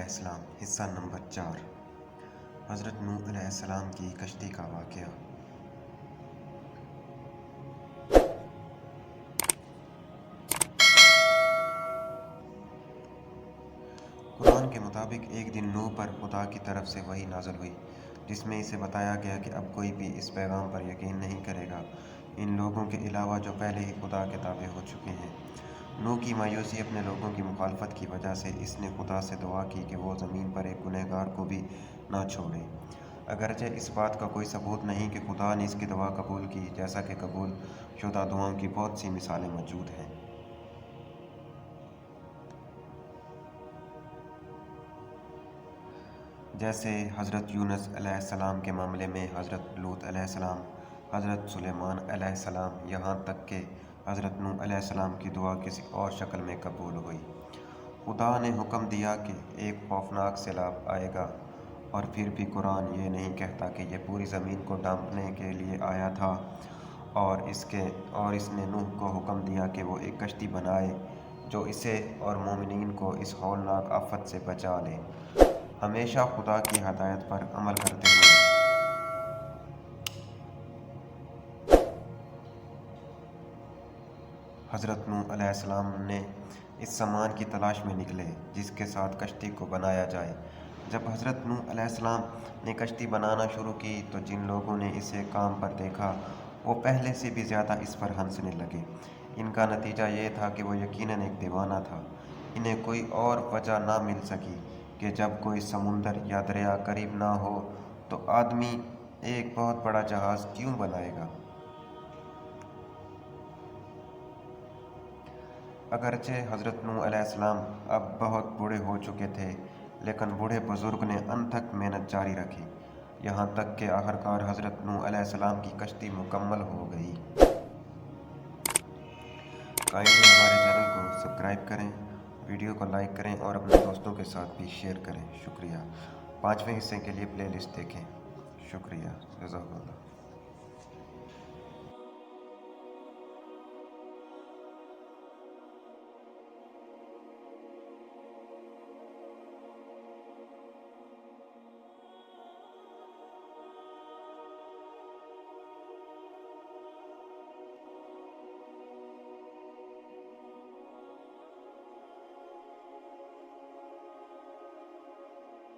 السلام حصہ نمبر 4 حضرت نوح علیہ السلام کی کشتی کا واقعہ۔ قرآن کے مطابق ایک دن نوح پر خدا کی طرف سے وحی نازل ہوئی، جس میں اسے بتایا گیا کہ اب کوئی بھی اس پیغام پر یقین نہیں کرے گا ان لوگوں کے علاوہ جو پہلے ہی خدا کے تابع ہو چکے ہیں۔ نوح کی مایوسی اپنے لوگوں کی مخالفت کی وجہ سے اس نے خدا سے دعا کی کہ وہ زمین پر ایک گنہگار کو بھی نہ چھوڑے۔ اگرچہ اس بات کا کوئی ثبوت نہیں کہ خدا نے اس کی دعا قبول کی، جیسا کہ قبول شدہ دعاؤں کی بہت سی مثالیں موجود ہیں۔ جیسے حضرت یونس علیہ السلام کے معاملے میں حضرت لوط علیہ السلام، حضرت سلیمان علیہ السلام، یہاں تک کہ حضرت نوح علیہ السلام کی دعا کسی اور شکل میں قبول ہوئی۔ خدا نے حکم دیا کہ ایک خوفناک سیلاب آئے گا، اور پھر بھی قرآن یہ نہیں کہتا کہ یہ پوری زمین کو ڈانپنے کے لیے آیا تھا، اور اس نے نوح کو حکم دیا کہ وہ ایک کشتی بنائے جو اسے اور مومنین کو اس ہولناک آفت سے بچا لے۔ ہمیشہ خدا کی ہدایت پر عمل کرتے ہوئے حضرت نوح علیہ السلام نے اس سامان کی تلاش میں نکلے جس کے ساتھ کشتی کو بنایا جائے۔ جب حضرت نوح علیہ السلام نے کشتی بنانا شروع کی تو جن لوگوں نے اسے کام پر دیکھا وہ پہلے سے بھی زیادہ اس پر ہنسنے لگے۔ ان کا نتیجہ یہ تھا کہ وہ یقیناً ایک دیوانہ تھا۔ انہیں کوئی اور وجہ نہ مل سکی کہ جب کوئی سمندر یا دریا قریب نہ ہو تو آدمی ایک بہت بڑا جہاز کیوں بنائے گا۔ اگرچہ حضرت نوح علیہ السلام اب بہت بوڑھے ہو چکے تھے، لیکن بوڑھے بزرگ نے انت تک محنت جاری رکھی، یہاں تک کہ آخرکار حضرت نوح علیہ السلام کی کشتی مکمل ہو گئی۔ کائنڈلی ہمارے چینل کو سبسکرائب کریں، ویڈیو کو لائک کریں اور اپنے دوستوں کے ساتھ بھی شیئر کریں۔ شکریہ۔ 5ویں حصے کے لیے پلے لسٹ دیکھیں۔ شکریہ۔ جزاک اللہ۔